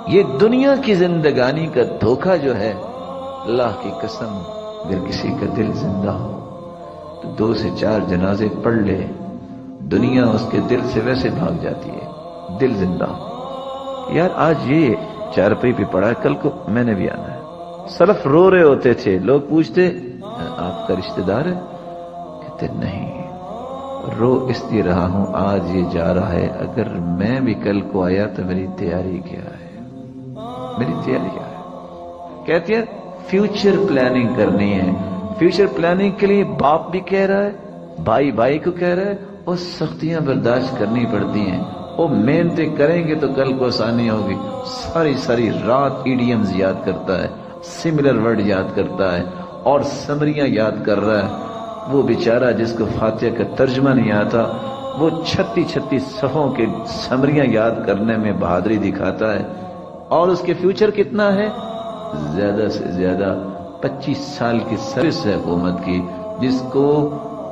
یہ دنیا کی زندگانی کا دھوکہ جو ہے، اللہ کی قسم، اگر کسی کا دل زندہ ہو تو 2 سے 4 جنازے پڑھ لے، دنیا اس کے دل سے ویسے بھاگ جاتی ہے، دل زندہ ہو۔ یار آج یہ چارپائی پہ پڑا ہے، کل کو میں نے بھی آنا ہے۔ سلف رو رہے ہوتے تھے، لوگ پوچھتے آپ کا رشتہ دار ہے؟ کہتے نہیں، رو اس لیے رہا ہوں آج یہ جا رہا ہے، اگر میں بھی کل کو آیا تو میری تیاری کیا ہے، میری تیاری کیا ہے۔ کہتے ہیں فیوچر پلاننگ کرنی ہے، فیوچر پلاننگ کے لیے باپ بھی کہہ رہا ہے، بھائی بھائی کو کہہ رہا ہے، اور سختیاں برداشت کرنی پڑتی ہیں۔ وہ محنتیں کریں گے تو کل کو آسانی ہوگی۔ ساری رات ایڈیمز یاد کرتا ہے، سملر ورڈ یاد کرتا ہے، اور سمریاں یاد کر رہا ہے۔ وہ بیچارہ جس کو فاتحہ کا ترجمہ نہیں آتا، وہ 36 صفحوں کے سمریاں یاد کرنے میں بہادری دکھاتا ہے، اور اس کے فیوچر کتنا ہے؟ زیادہ سے زیادہ 25 سال کی سروس ہے حکومت کی، جس کو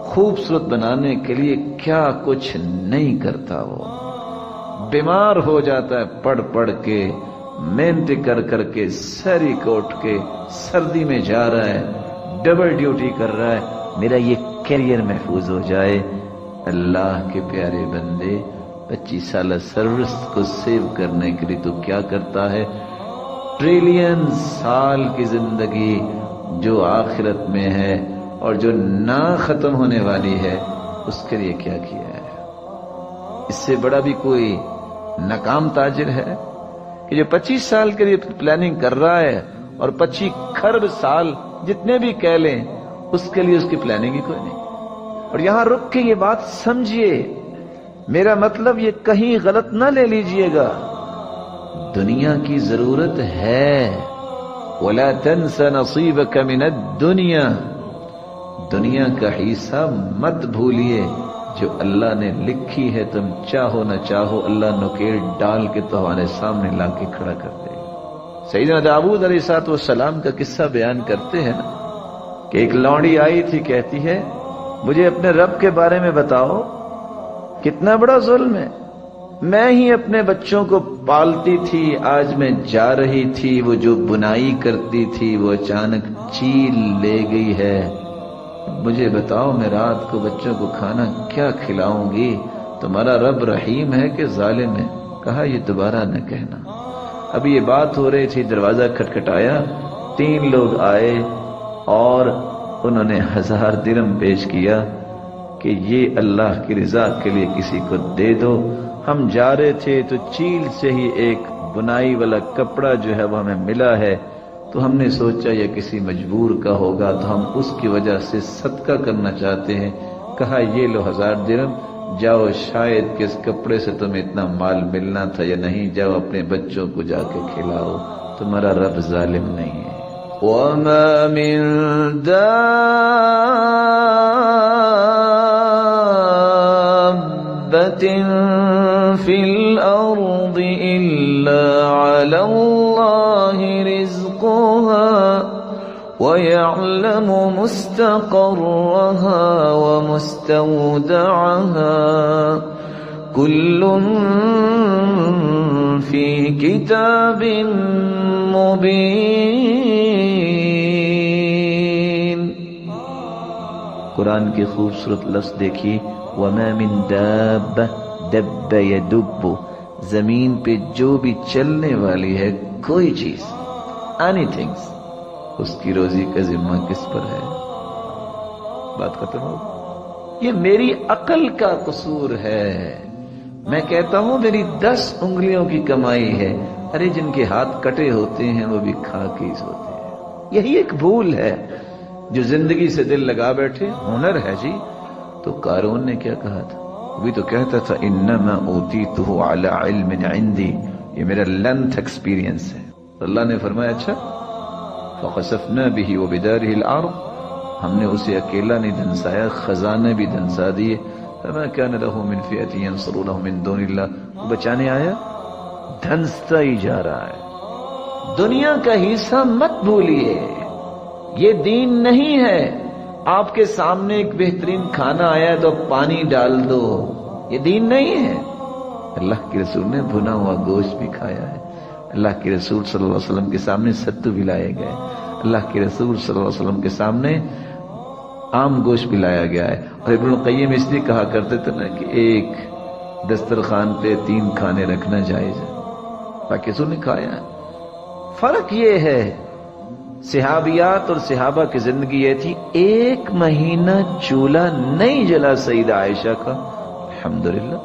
خوبصورت بنانے کے لیے کیا کچھ نہیں کرتا۔ وہ بیمار ہو جاتا ہے پڑھ پڑھ کے، محنت کر کر کے، سری کوٹ کے، سردی میں جا رہا ہے، ڈبل ڈیوٹی کر رہا ہے، میرا یہ کیریئر محفوظ ہو جائے۔ اللہ کے پیارے بندے، 25 سالہ سروس کو سیو کرنے کے لیے تو کیا کرتا ہے؟ ٹریلین سال کی زندگی جو آخرت میں ہے اور جو نہ ختم ہونے والی ہے، اس کے لیے کیا کیا ہے؟ اس سے بڑا بھی کوئی ناکام تاجر ہے کہ جو 25 سال کے لیے پلاننگ کر رہا ہے، اور 25 کھرب سال جتنے بھی کہہ لیں، اس کے لیے اس کی پلاننگ ہی کوئی نہیں۔ اور یہاں رک کے یہ بات سمجھیے، میرا مطلب یہ کہیں غلط نہ لے لیجئے گا، دنیا کی ضرورت ہے، وَلَا تَنْسَ نَصِيبَكَ مِنَ الدُّنْيَا، دنیا کا حصہ مت بھولیے جو اللہ نے لکھی ہے۔ تم چاہو نہ چاہو، اللہ نکیل ڈال کے تمہارے سامنے لا کے کھڑا کر دے گا۔ سیدنا داؤد علیہ السلام کا قصہ بیان کرتے ہیں نا کہ ایک لونڈی آئی تھی، کہتی ہے مجھے اپنے رب کے بارے میں بتاؤ، کتنا بڑا ظلم ہے، میں ہی اپنے بچوں کو پالتی تھی، آج میں جا رہی تھی، وہ جو بنائی کرتی تھی وہ اچانک چیل لے گئی ہے، مجھے بتاؤ میں رات کو بچوں کو کھانا کیا کھلاؤں گی؟ تمہارا رب رحیم ہے کہ ظالم ہے؟ کہا یہ دوبارہ نہ کہنا۔ اب یہ بات ہو رہی تھی، دروازہ کھٹکھٹایا، 3 لوگ آئے اور انہوں نے 1000 درہم پیش کیا کہ یہ اللہ کی رضا کے لیے کسی کو دے دو، ہم جا رہے تھے تو چیل سے ہی ایک بنائی والا کپڑا جو ہے وہ ہمیں ملا ہے، تو ہم نے سوچا یہ کسی مجبور کا ہوگا، تو ہم اس کی وجہ سے صدقہ کرنا چاہتے ہیں۔ کہا یہ لو 1000 درہم، جاؤ، شاید کہ اس کپڑے سے تمہیں اتنا مال ملنا تھا یا نہیں، جاؤ اپنے بچوں کو جا کے کھلاؤ، تمہارا رب ظالم نہیں ہے۔ وَمَا مِن دَابَّةٍ فِي الْأَرْضِ إِلَّا عَلَى اللَّهِ رِزْقُهَا وَيَعْلَمُ مُسْتَقَرَّهَا وَمُسْتَوْدَعَهَا كُلٌّ فِي كِتَابٍ مُبِينٍ۔ قرآن کی خوبصورت لفظ دیکھی، وَمَا مِن دَابَّةٍ، دَبَّ يَدُبُّ، زمین پہ جو بھی چلنے والی ہے کوئی چیز، اینی تھنگس، اس کی روزی کا ذمہ کس پر ہے؟ بات ختم ہو۔ یہ میری عقل کا قصور ہے، میں کہتا ہوں میری 10 انگلیوں کی کمائی ہے، ارے جن کے ہاتھ کٹے ہوتے ہیں وہ بھی کھا کے سوتے ہیں۔ یہی ایک بھول ہے جو زندگی سے دل لگا بیٹھے، ہنر ہے جی۔ تو قارون نے کیا کہا تھا؟ وہی تو کہتا تھا انما اوتیتہ علی علم عندی، یہ میرا لینتھ ایکسپیرینس ہے۔ اللہ نے فرمایا اچھا، فخسفنا به وبداره الارض، ہم نے اسے اکیلا نہیں دھنسایا، خزانے بھی دھنسا دیے۔ فما كان له من فئة ينصرونه من دون الله، وہ بچانے آیا، دھنستا ہی جا رہا ہے۔ دنیا کا حصہ مت بھولیے، یہ دین نہیں ہے۔ آپ کے سامنے ایک بہترین کھانا آیا ہے تو پانی ڈال دو، یہ دین نہیں ہے۔ اللہ کے رسول نے بھنا ہوا گوشت بھی کھایا ہے، اللہ کے رسول صلی اللہ علیہ وسلم کے سامنے ستو بھی لائے گئے، اللہ کے رسول صلی اللہ علیہ وسلم کے سامنے عام گوشت بھی لایا گیا ہے. اور ابن القیم اس لیے کہا کرتے تھے نا کہ ایک دسترخوان پہ 3 کھانے رکھنا جائز ہے، باقی سب نے کھایا ہے. فرق یہ ہے، صحابیات اور صحابہ کی زندگی یہ تھی، 1 مہینہ چولہا نہیں جلا سیدہ عائشہ کا الحمدللہ.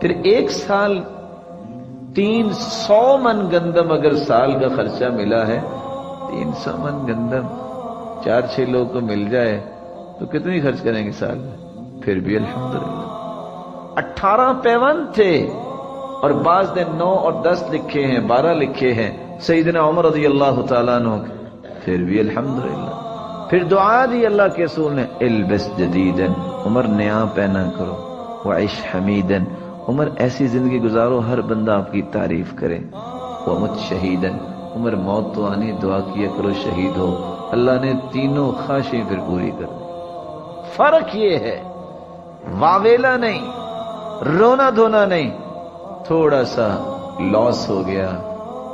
پھر 1 سال 300 من گندم اگر سال کا خرچہ ملا ہے، 300 من گندم 4-6 لوگ کو مل جائے تو کتنی خرچ کریں گے سال میں؟ پھر بھی الحمدللہ. 18 پیوند تھے، اور بعض نے 9 اور 10 لکھے ہیں، 12 لکھے ہیں سیدنا عمر رضی اللہ تعالیٰ عنہ کے، پھر بھی الحمدللہ. پھر دعا دی اللہ کے رسول نے، البس جدیدن، عمر نیا پہنا کرو، وعش حمیدن، عمر ایسی زندگی گزارو ہر بندہ آپ کی تعریف کرے، ومت شہیدن، عمر موت تو آنی، دعا کیا کرو شہید ہو. اللہ نے تینوں خواہشیں پھر پوری کر دی. فرق یہ ہے، واویلا نہیں، رونا دھونا نہیں. تھوڑا سا لاس ہو گیا،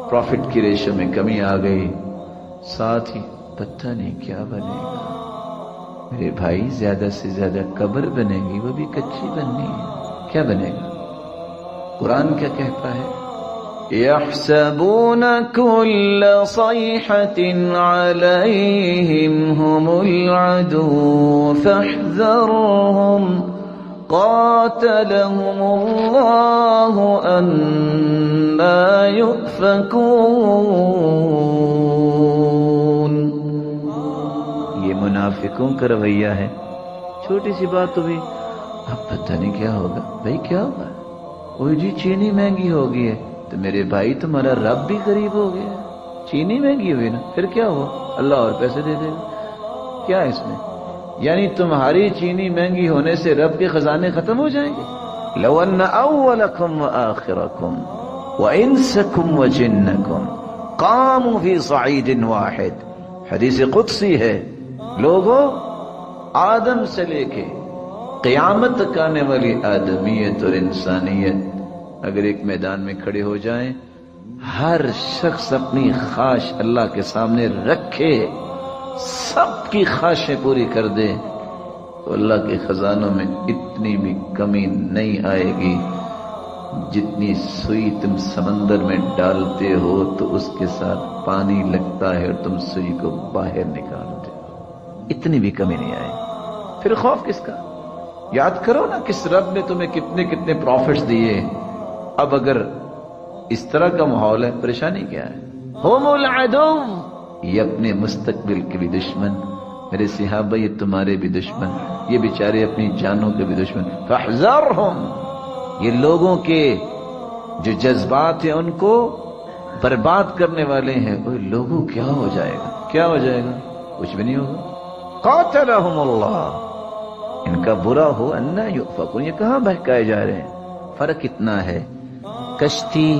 پروفٹ کی ریشو میں کمی آ گئی، ساتھ ہی پتہ نہیں کیا بنے گا میرے بھائی، زیادہ سے زیادہ قبر بنے گی، وہ بھی کچی بننی ہے. کیا بنے گا؟ قرآن کیا کہتا ہے؟ يحسبون كل صيحة عليهم هم العدو فاحذرهم قاتلهم الله أنا يؤفكون. یہ منافقوں کا رویہ ہے. چھوٹی سی بات تو بھی اب پتہ نہیں کیا ہوگا. بھائی کیا ہوگا؟ وہ جی چینی مہنگی ہو گئی ہے، تو میرے بھائی تمہارا رب بھی غریب ہو گیا. چینی مہنگی ہوئی نا، پھر کیا ہوا؟ اللہ اور پیسے دے دے گا. کیا اس میں؟ یعنی تمہاری چینی مہنگی ہونے سے رب کے خزانے ختم ہو جائیں گے. لو ان اولکم وآخرکم وانسکم وجنکم قاموا فی صعید واحد، حدیث قدسی ہے. لوگوں، آدم سے لے کے قیامت تک آنے والی آدمیت اور انسانیت اگر ایک میدان میں کھڑے ہو جائیں، ہر شخص اپنی خواہش اللہ کے سامنے رکھے، سب کی خواہشیں پوری کر دے، تو اللہ کے خزانوں میں اتنی بھی کمی نہیں آئے گی. جتنی سوئی تم سمندر میں ڈالتے ہو تو اس کے ساتھ پانی لگتا ہے اور تم سوئی کو باہر نکالتے ہو، اتنی بھی کمی نہیں آئے. پھر خوف کس کا؟ یاد کرو نا کس رب نے تمہیں کتنے کتنے پروفٹس دیے. اب اگر اس طرح کا ماحول ہے، پریشانی کیا ہے؟ ہم العدو، یہ اپنے مستقبل کے بھی دشمن، میرے صحابہ یہ تمہارے بھی دشمن، یہ بیچارے اپنی جانوں کے بھی دشمن. فاحذرہم، یہ لوگوں کے جو جذبات ہیں ان کو برباد کرنے والے ہیں. اوہ لوگوں کیا ہو جائے گا؟ کیا ہو جائے گا؟ کچھ بھی نہیں ہوگا. قاتلہم اللہ، ان کا برا ہو انا یؤفکون. یہ کہاں بہکائے جا رہے ہیں؟ فرق اتنا ہے، کشتی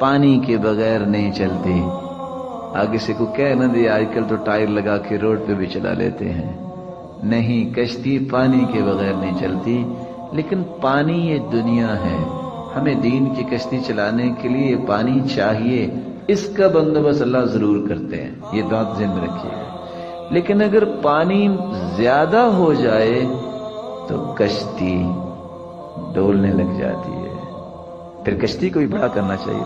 پانی کے بغیر نہیں چلتی. آگے سے کو کہہ نہ دے آج کل تو ٹائر لگا کے روڈ پہ بھی چلا لیتے ہیں. نہیں، کشتی پانی کے بغیر نہیں چلتی. لیکن پانی یہ دنیا ہے، ہمیں دین کی کشتی چلانے کے لیے پانی چاہیے، اس کا بندوبست اللہ ضرور کرتے ہیں، یہ بات ذہن میں رکھیے گا. لیکن اگر پانی زیادہ ہو جائے تو کشتی ڈولنے لگ جاتی ہے. پھر کشتی کو بھی بڑا کرنا چاہیے،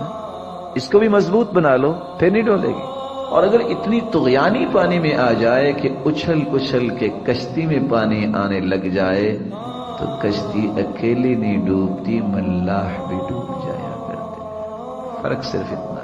اس کو بھی مضبوط بنا لو، پھر نہیں ڈولے گی. اور اگر اتنی طغیانی پانی میں آ جائے کہ اچھل اچھل کے کشتی میں پانی آنے لگ جائے تو کشتی اکیلی نہیں ڈوبتی، ملاح بھی ڈوب جایا کرتے. فرق صرف اتنا.